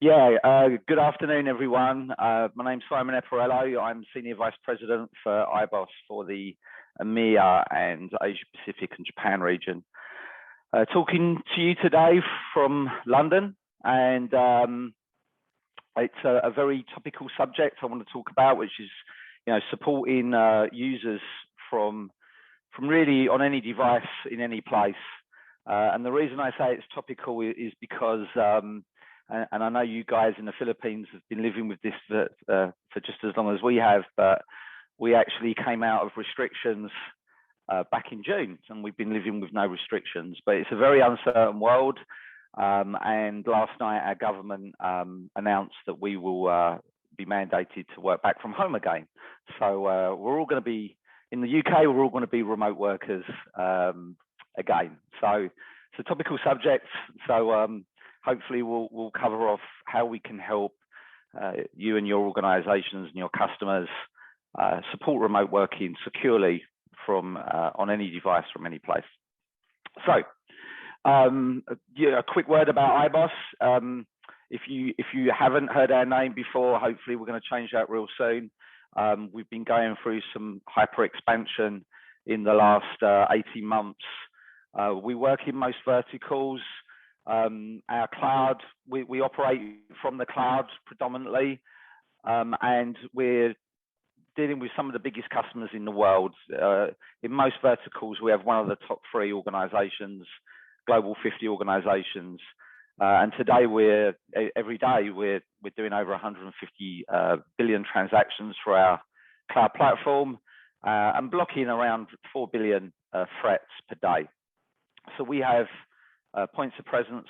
Good afternoon, everyone. My name's Simon Eparello. I'm Senior Vice President for iboss for the EMEA and Asia Pacific and Japan region. Talking to you today from London, and it's a very topical subject I want to talk about, which is, supporting users from really on any device in any place. And the reason I say it's topical is because and I know you guys in the Philippines have been living with this for just as long as we have, but we actually came out of restrictions back in June, and we've been living with no restrictions. But it's a very uncertain world, and last night our government announced that we will be mandated to work back from home again. So we're all going to be, in the UK, we're all going to be remote workers again. So it's a topical subject. So hopefully we'll cover off how we can help you and your organizations and your customers support remote working securely from on any device from any place. So a quick word about iboss. If you haven't heard our name before, hopefully we're going to change that real soon. We've been going through some hyper expansion in the last 18 months. We work in most verticals. Our cloud, we operate from the cloud predominantly, and we're dealing with some of the biggest customers in the world. In most verticals, we have one of the top 3 organizations, global 50 organizations. And today every day we're doing over 150 billion transactions for our cloud platform, and blocking around 4 billion threats per day. So we have points of presence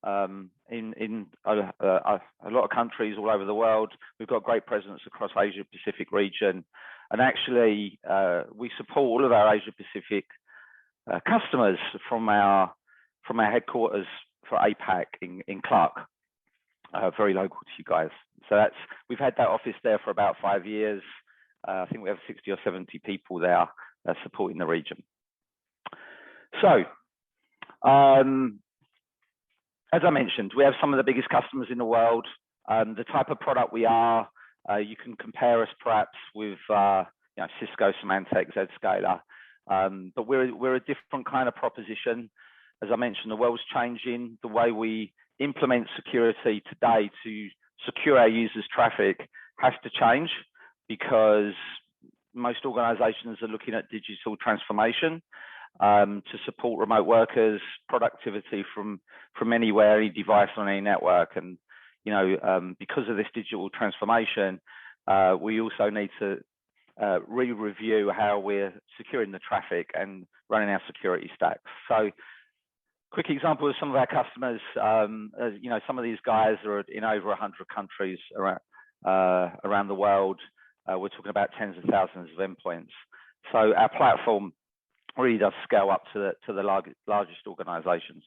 in a lot of countries all over the world. We've got great presence across Asia Pacific region, and actually we support all of our Asia Pacific customers from our headquarters for APAC in Clark, very local to you guys. So we've had that office there for about 5 years. I think we have 60 or 70 people there supporting the region. So as I mentioned, we have some of the biggest customers in the world. The type of product we are, you can compare us perhaps with Cisco, Symantec, Zscaler, but we're a different kind of proposition. As I mentioned, the world's changing. The way we implement security today to secure our users' traffic has to change, because most organizations are looking at digital transformation to support remote workers, productivity from anywhere, any device on any network. And because of this digital transformation, we also need to re-review how we're securing the traffic and running our security stacks. So quick example of some of our customers, some of these guys are in over 100 countries around the world. We're talking about tens of thousands of endpoints. So our platform really does scale up to the largest organizations.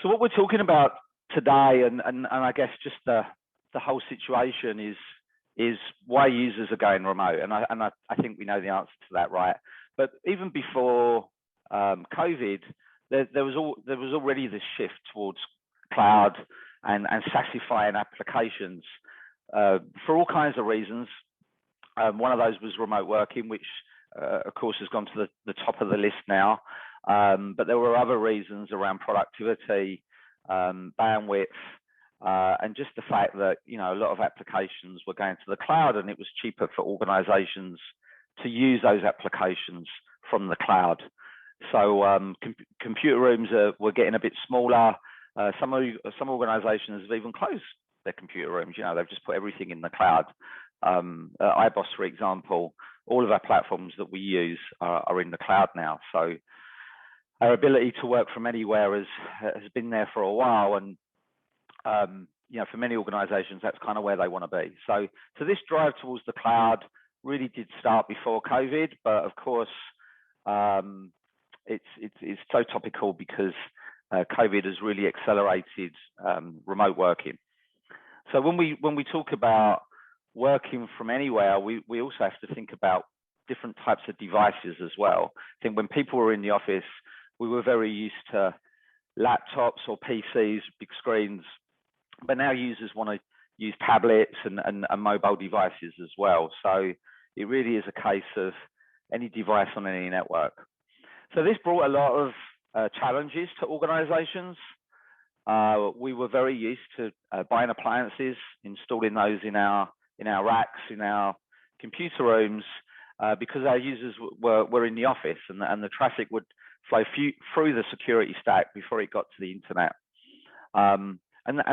So what we're talking about today, and I guess just the whole situation is why users are going remote. And I think we know the answer to that, right? But even before COVID, there was already this shift towards cloud and SaaSifying applications for all kinds of reasons. One of those was remote working, which of course has gone to the top of the list now. But there were other reasons around productivity, bandwidth, and just the fact that a lot of applications were going to the cloud, and it was cheaper for organizations to use those applications from the cloud. So computer rooms were getting a bit smaller. Some organizations have even closed their computer rooms. They've just put everything in the cloud. iboss, for example, all of our platforms that we use are in the cloud now. So our ability to work from anywhere has been there for a while, and for many organizations, that's kind of where they want to be. So this drive towards the cloud really did start before COVID, but of course, it's so topical because COVID has really accelerated remote working. So when we talk about working from anywhere, we also have to think about different types of devices as well. I think when people were in the office, we were very used to laptops or PCs, big screens, but now users want to use tablets and mobile devices as well. So it really is a case of any device on any network. So this brought a lot of challenges to organizations. We were very used to buying appliances, installing those in our racks, in our computer rooms, because our users were in the office, and the traffic would flow through the security stack before it got to the internet. And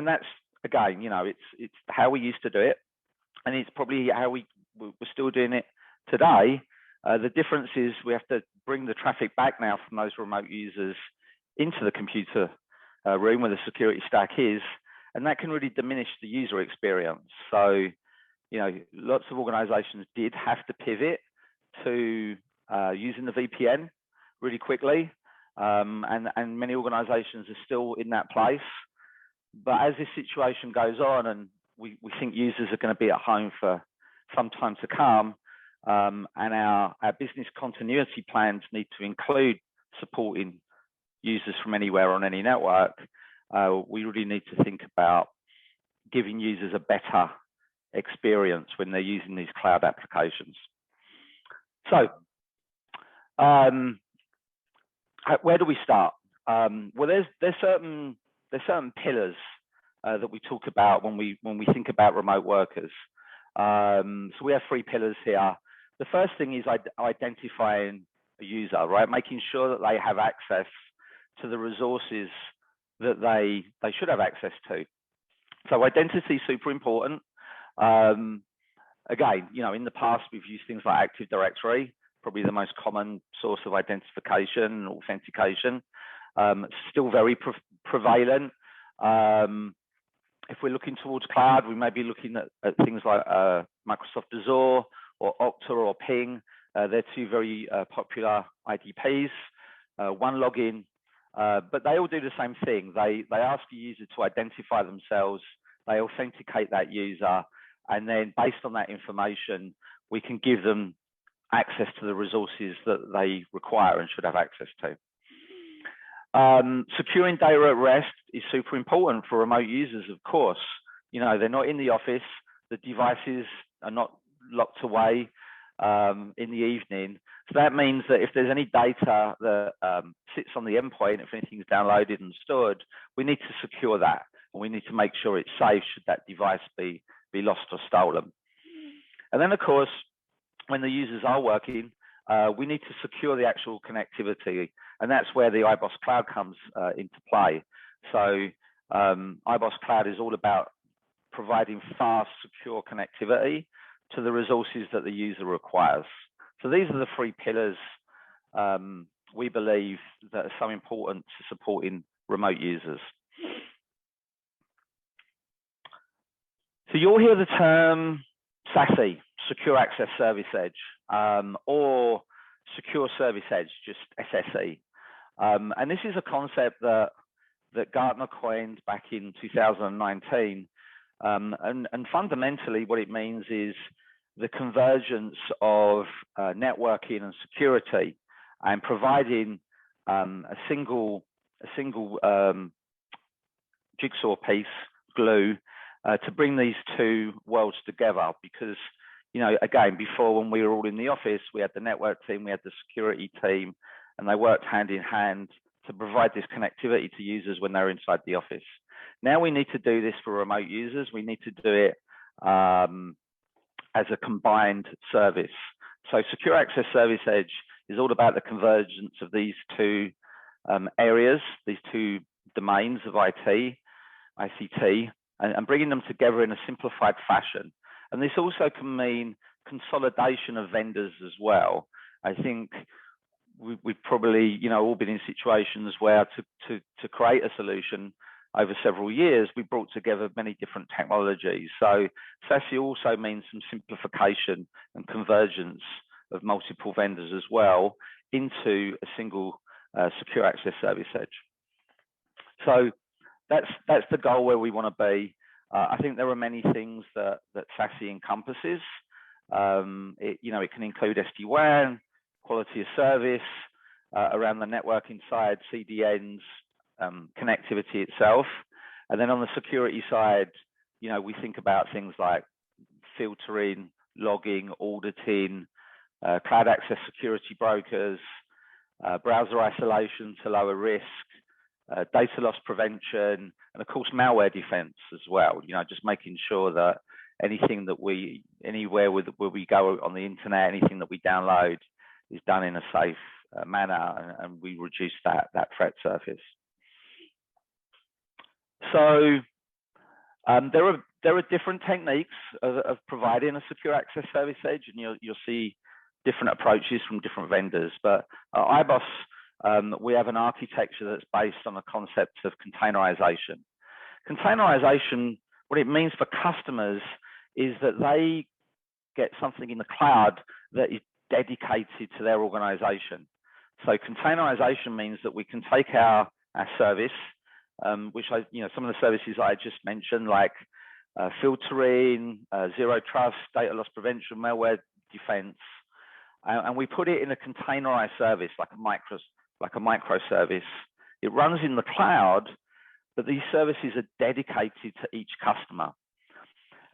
that's, again, you know, it's how we used to do it, and it's probably how we're still doing it today. The difference is we have to bring the traffic back now from those remote users into the computer room where the security stack is, and that can really diminish the user experience. So, you know, lots of organizations did have to pivot to using the VPN really quickly, and many organizations are still in that place. But as this situation goes on, and we think users are going to be at home for some time to come, and our business continuity plans need to include supporting users from anywhere on any network, we really need to think about giving users a better experience when they're using these cloud applications. So, where do we start? Well, there's certain pillars that we talk about when we think about remote workers. So we have 3 pillars here. The first thing is identifying a user, right? Making sure that they have access to the resources that they should have access to. So identity is super important. Again, you know, in the past we've used things like Active Directory, probably the most common source of identification and authentication. Still very prevalent. If we're looking towards cloud, we may be looking at things like Microsoft Azure or Okta or Ping. They're 2 very popular IDPs. One login, but they all do the same thing. They ask a user to identify themselves, they authenticate that user, and then based on that information, we can give them access to the resources that they require and should have access to. Securing data at rest is super important for remote users, of course. You know, they're not in the office, the devices are not locked away in the evening. So that means that if there's any data that sits on the endpoint, if anything's downloaded and stored, we need to secure that, and we need to make sure it's safe should that device be lost or stolen. And then, of course, when the users are working, we need to secure the actual connectivity, and that's where the iboss Cloud comes into play. So iboss Cloud is all about providing fast, secure connectivity to the resources that the user requires. So these are the 3 pillars we believe that are so important to supporting remote users. So you'll hear the term SASE, Secure Access Service Edge, or Secure Service Edge, just SSE. And this is a concept that Gartner coined back in 2019. And fundamentally what it means is the convergence of networking and security, and providing a single jigsaw piece, glue, to bring these 2 worlds together. Because, you know, again, before, when we were all in the office, we had the network team, we had the security team, and they worked hand in hand to provide this connectivity to users when they're inside the office. Now we need to do this for remote users. We need to do it as a combined service. So Secure Access Service Edge is all about the convergence of these 2 areas, these 2 domains of IT, ICT, and bringing them together in a simplified fashion. And this also can mean consolidation of vendors as well. I think we've probably, you know, all been in situations where to create a solution over several years, we brought together many different technologies. So SASE also means some simplification and convergence of multiple vendors as well into a single Secure Access Service Edge. So that's the goal where we want to be. I think there are many things that SASE encompasses. It can include SD-WAN, quality of service, around the networking side, CDNs, connectivity itself. And then on the security side, you know, we think about things like filtering, logging, auditing, cloud access security brokers, browser isolation to lower risk, data loss prevention, and of course malware defense as well. You know, just making sure that anything that anywhere where we go on the internet, anything that we download is done in a safe manner, and we reduce that threat surface. So there are different techniques of providing a secure access service edge, and you'll see different approaches from different vendors. But at iboss, we have an architecture that's based on the concept of containerization. Containerization, what it means for customers is that they get something in the cloud that is dedicated to their organization. So containerization means that we can take our service, which some of the services I just mentioned, like filtering, zero trust, data loss prevention, malware defense, and we put it in a containerized service, like a microservice. It runs in the cloud, but these services are dedicated to each customer.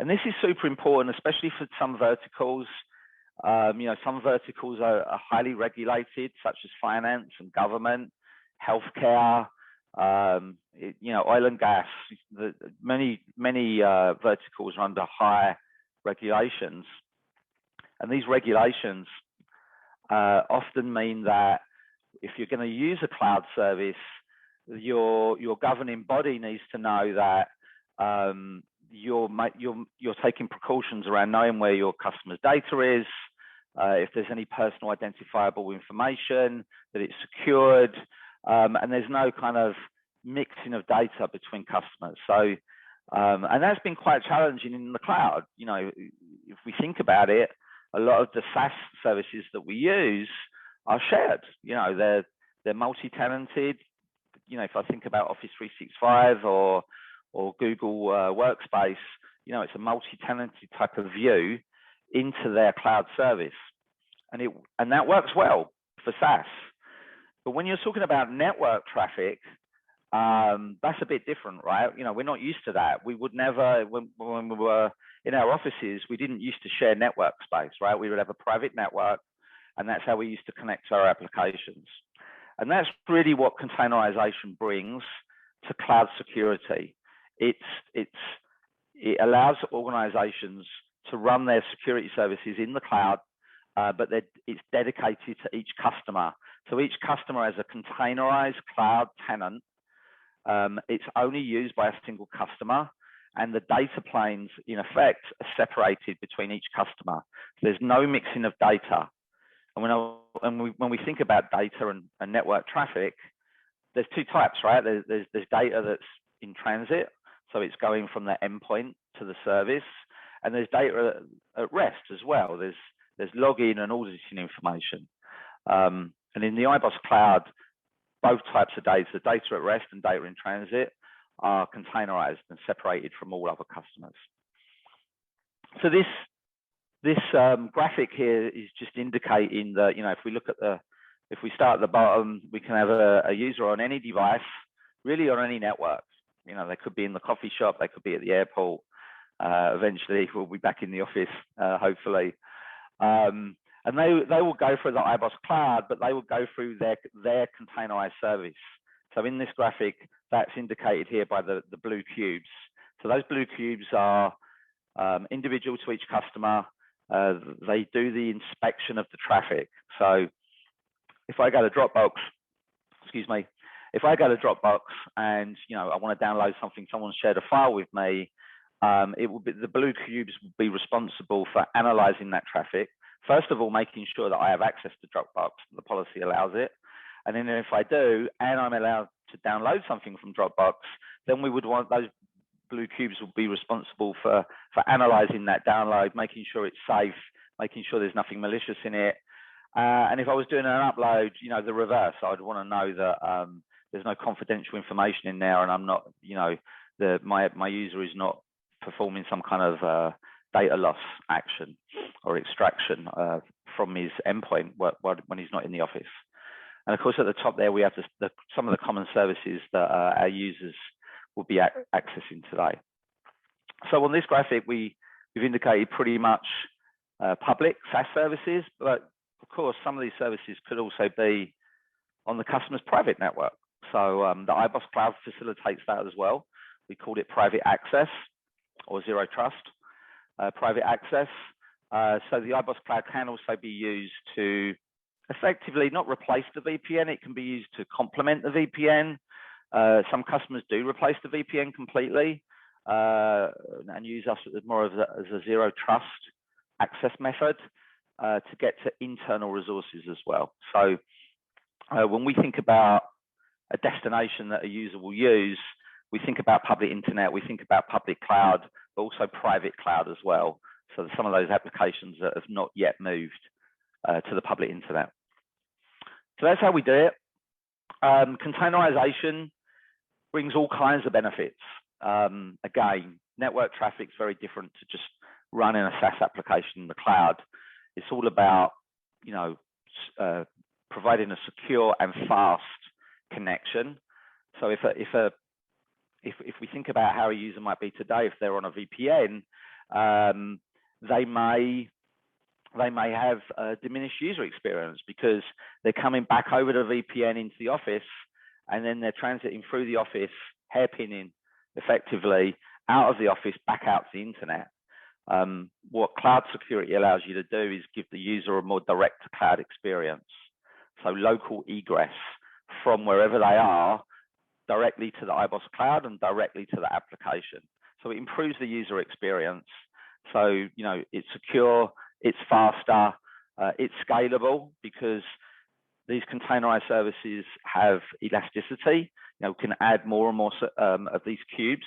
And this is super important, especially for some verticals. Some verticals are highly regulated, such as finance and government, healthcare, oil and gas. Many verticals are under high regulations, and these regulations often mean that if you're going to use a cloud service, your governing body needs to know that you're taking precautions around knowing where your customer's data is, if there's any personal identifiable information, that it's secured, and there's no kind of mixing of data between customers. So, and that's been quite challenging in the cloud. You know, if we think about it, a lot of the SaaS services that we use are shared. You know, they're multi-tenanted. You know, if I think about Office 365 or Google Workspace, you know, it's a multi-tenanted type of view into their cloud service, and that works well for SaaS. But when you're talking about network traffic, that's a bit different, right? You know, we're not used to that. We would never, when we were in our offices, we didn't used to share network space, right? We would have a private network, and that's how we used to connect to our applications. And that's really what containerization brings to cloud security. It allows organizations to run their security services in the cloud, but it's dedicated to each customer. So each customer has a containerized cloud tenant. It's only used by a single customer, and the data planes, in effect, are separated between each customer. So there's no mixing of data. And when we think about data and network traffic, there's two types, right? There's data that's in transit, so it's going from the endpoint to the service, and there's data at rest as well. There's login and auditing information. And in the iboss cloud, both types of data at rest and data in transit, are containerized and separated from all other customers. So this graphic here is just indicating that, you know, if we start at the bottom, we can have a user on any device, really on any network. You know, they could be in the coffee shop, they could be at the airport. Eventually, we'll be back in the office, hopefully. And they will go through the iboss cloud, but they will go through their containerized service. So in this graphic, that's indicated here by the blue cubes. So those blue cubes are individual to each customer. They do the inspection of the traffic. So if I go to Dropbox, if I go to Dropbox and, you know, I want to download something, someone shared a file with me, it will be the blue cubes will be responsible for analyzing that traffic. First of all, making sure that I have access to Dropbox, the policy allows it. And then if I do, and I'm allowed to download something from Dropbox, then we would want those blue cubes will be responsible for analyzing that download, making sure it's safe, making sure there's nothing malicious in it. And if I was doing an upload, you know, the reverse, I'd want to know that there's no confidential information in there, and I'm not, you know, my user is not performing some kind of data loss action or extraction from his endpoint when he's not in the office. And of course, at the top there, we have some of the common services that our users will be accessing today. So on this graphic, we've indicated pretty much public SaaS services, but of course, some of these services could also be on the customer's private network. So the iboss Cloud facilitates that as well. We called it private access or zero trust private access. So the iboss Cloud can also be used to effectively not replace the VPN. It can be used to complement the VPN. Some customers do replace the VPN completely and use us as more of as a zero trust access method to get to internal resources as well. So when we think about a destination that a user will use, we think about public internet, we think about public cloud, but also private cloud as well. So some of those applications that have not yet moved to the public internet. So that's how we do it. Containerization brings all kinds of benefits. Again, network traffic is very different to just running a SaaS application in the cloud. It's all about, you know, providing a secure and fast connection. So if we think about how a user might be today, if they're on a VPN, they may have a diminished user experience because they're coming back over the VPN into the office, and then they're transiting through the office, hairpinning effectively out of the office back out to the internet. What cloud security allows you to do is give the user a more direct cloud experience. So local egress from wherever they are directly to the iboss Cloud and directly to the application. So it improves the user experience. So, you know, it's secure, it's faster, it's scalable because these containerized services have elasticity. You know, can add more and more of these cubes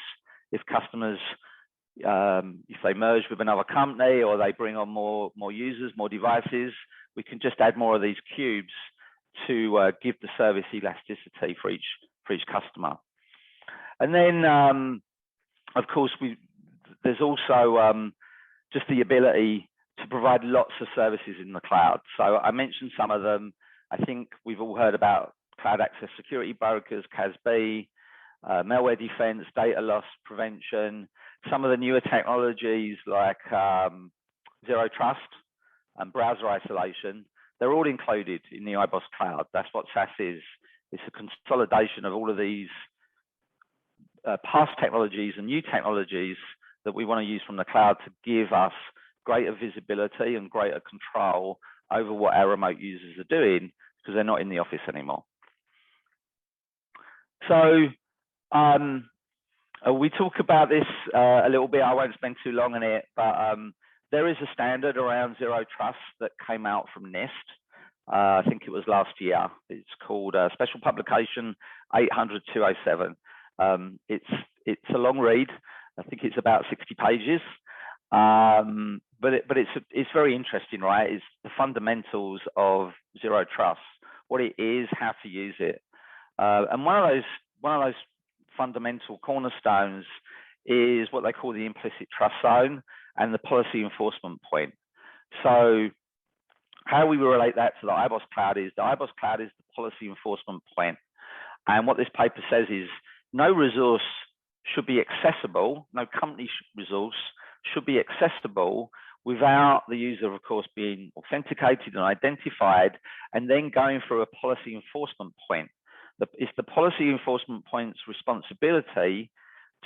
if customers, if they merge with another company or they bring on more users, more devices, we can just add more of these cubes to give the service elasticity for each customer. And then, of course, there's also just the ability to provide lots of services in the cloud. So I mentioned some of them. I think we've all heard about cloud access security brokers, CASB, malware defense, data loss prevention, some of the newer technologies like zero trust and browser isolation. They're all included in the iboss Cloud. That's what SaaS is. It's a consolidation of all of these past technologies and new technologies that we want to use from the cloud to give us greater visibility and greater control over what our remote users are doing because they're not in the office anymore. So we talk about this a little bit. I won't spend too long on it, but there is a standard around zero trust that came out from NIST. I think it was last year. It's called Special Publication 800-207. It's a long read. I think it's about 60 pages. But it's very interesting, right? It's the fundamentals of zero trust, what it is, how to use it. And one of those fundamental cornerstones is what they call the implicit trust zone and the policy enforcement point. So how we relate that to the iboss Cloud is the iboss Cloud is the policy enforcement point. And what this paper says is no resource should be accessible, no company resource should be accessible without the user, of course, being authenticated and identified and then going through a policy enforcement point. It's the policy enforcement point's responsibility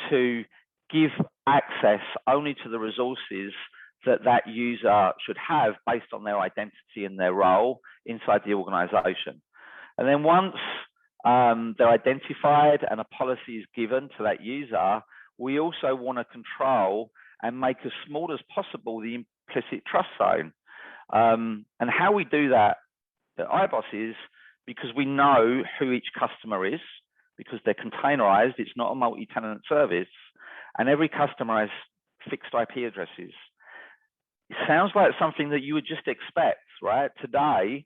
to give access only to the resources that user should have based on their identity and their role inside the organization. And then once they're identified and a policy is given to that user, we also want to control and make as small as possible the implicit trust zone. And how we do that at iboss is because we know who each customer is, because they're containerized, it's not a multi-tenant service, and every customer has fixed IP addresses. It sounds like something that you would just expect, right? Today,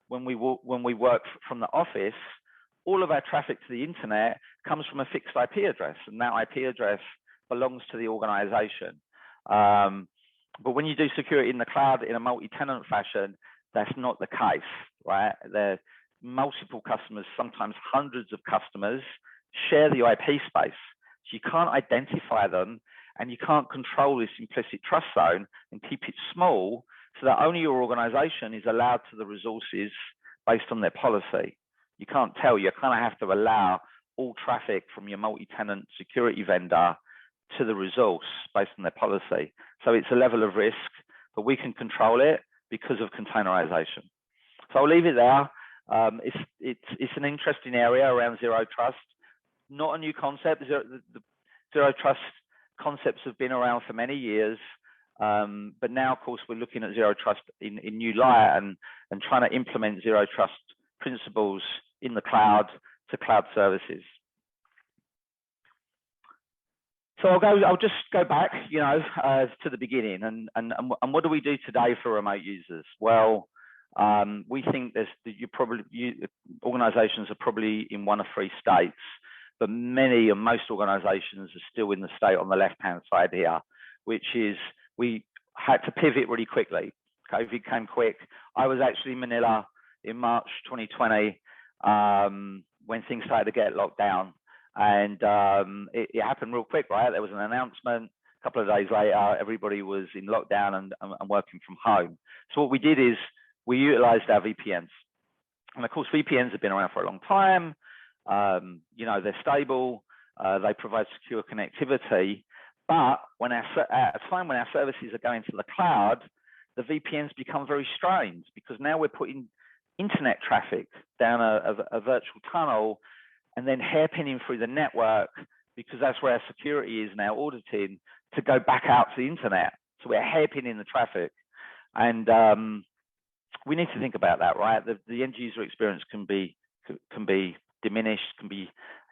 when we work from the office, all of our traffic to the internet comes from a fixed IP address, and that IP address belongs to the organization. But when you do security in the cloud in a multi-tenant fashion, that's not the case, right? There are multiple customers, sometimes hundreds of customers, share the IP space. So you can't identify them, and you can't control this implicit trust zone and keep it small so that only your organization is allowed to the resources based on their policy. You can't tell, you kind of have to allow all traffic from your multi-tenant security vendor to the resource based on their policy. So it's a level of risk, but we can control it because of containerization. So I'll leave it there. It's an interesting area around zero trust. Not a new concept. The zero trust concepts have been around for many years, but now, of course, we're looking at zero trust in new light and trying to implement zero trust principles in the cloud to cloud services. So I'll just go back, to the beginning, and what do we do today for remote users? Well, we think organizations are probably in one of three states, but many and most organizations are still in the state on the left-hand side here, which is we had to pivot really quickly. COVID came quick. I was actually in Manila in March 2020 when things started to get locked down. And it happened real quick, right? There was an announcement. A couple of days later, everybody was in lockdown and working from home. So what we did is we utilized our VPNs. And of course, VPNs have been around for a long time. They're stable. They provide secure connectivity. But at a time when our services are going to the cloud, the VPNs become very strained because now we're putting internet traffic down a virtual tunnel and then hairpinning through the network, because that's where our security is now auditing, to go back out to the internet. So we're hairpinning the traffic. And we need to think about that, right? The end user experience can be diminished,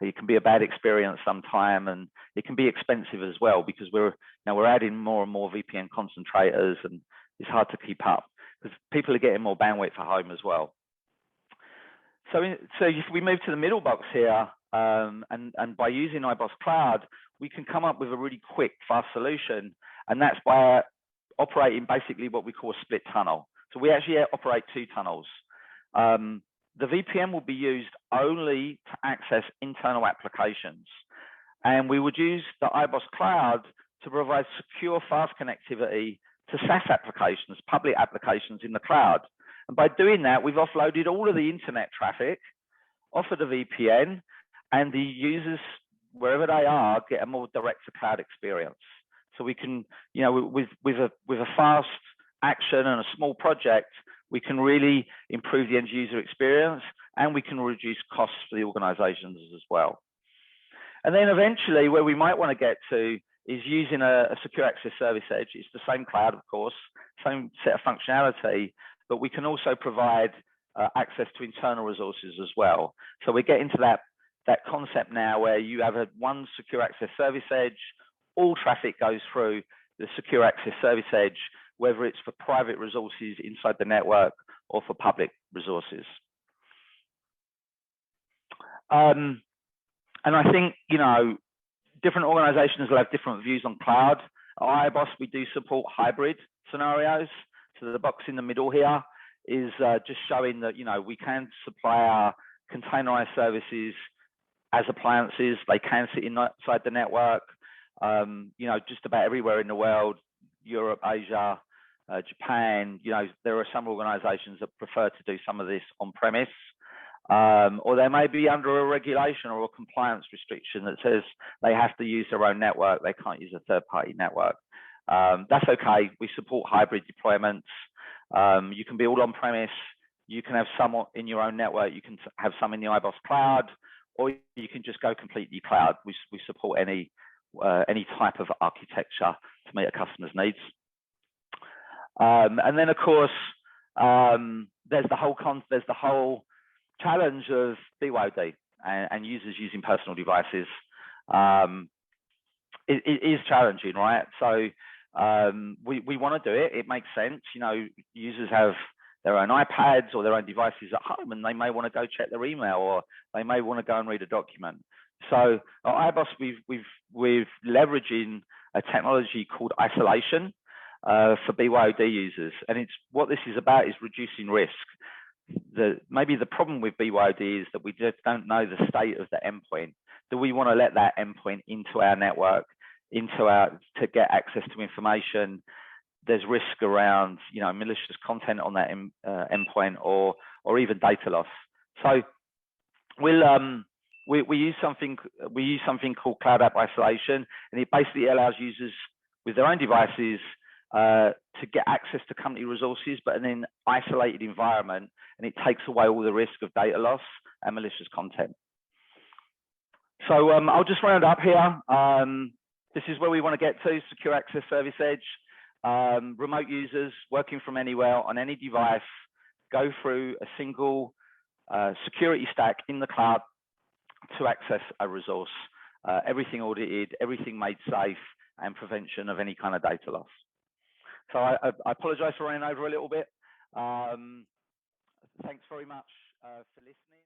it can be a bad experience sometime, and it can be expensive as well, because we're adding more and more VPN concentrators, and it's hard to keep up because people are getting more bandwidth at home as well. So if we move to the middle box here, and by using iboss Cloud, we can come up with a really quick, fast solution, and that's by operating basically what we call a split tunnel. So we actually operate two tunnels. The VPN will be used only to access internal applications, and we would use the iboss Cloud to provide secure, fast connectivity to SaaS applications, public applications in the cloud. And by doing that, we've offloaded all of the internet traffic off of the VPN, and the users, wherever they are, get a more direct to cloud experience. So we can, with a fast action and a small project, we can really improve the end user experience, and we can reduce costs for the organizations as well. And then eventually, where we might want to get to is using a secure access service edge. It's the same cloud, of course, same set of functionality, but we can also provide access to internal resources as well. So we're getting to that concept now where you have one secure access service edge, all traffic goes through the secure access service edge, whether it's for private resources inside the network or for public resources. And I think, different organizations will have different views on cloud. At iboss, we do support hybrid scenarios. So the box in the middle here is just showing that, we can supply our containerized services as appliances. They can sit inside the network, just about everywhere in the world, Europe, Asia, Japan. There are some organizations that prefer to do some of this on premise, or they may be under a regulation or a compliance restriction that says they have to use their own network. They can't use a third-party network. That's okay. We support hybrid deployments. You can be all on premise. You can have some in your own network. You can have some in the iboss Cloud, or you can just go completely cloud. We support any type of architecture to meet a customer's needs. And then, of course, there's the whole challenge of BYOD and users using personal devices. It is challenging, right? So we want to do it. It makes sense. Users have their own iPads or their own devices at home, and they may want to go check their email, or they may want to go and read a document. So at iboss, we've leveraging a technology called isolation for BYOD users, and what this is about is reducing risk. Maybe the problem with BYOD is that we just don't know the state of the endpoint. do we want to let that endpoint into our network, to get access to information? There's risk around, malicious content on that endpoint, or even data loss. So we use something called Cloud App Isolation, and it basically allows users with their own devices to get access to company resources, but in an isolated environment, and it takes away all the risk of data loss and malicious content. So I'll just round up here. This is where we want to get to: Secure Access Service Edge. Remote users working from anywhere on any device go through a single security stack in the cloud to access a resource. Everything audited, everything made safe, and prevention of any kind of data loss. So I apologize for running over a little bit. Thanks very much for listening.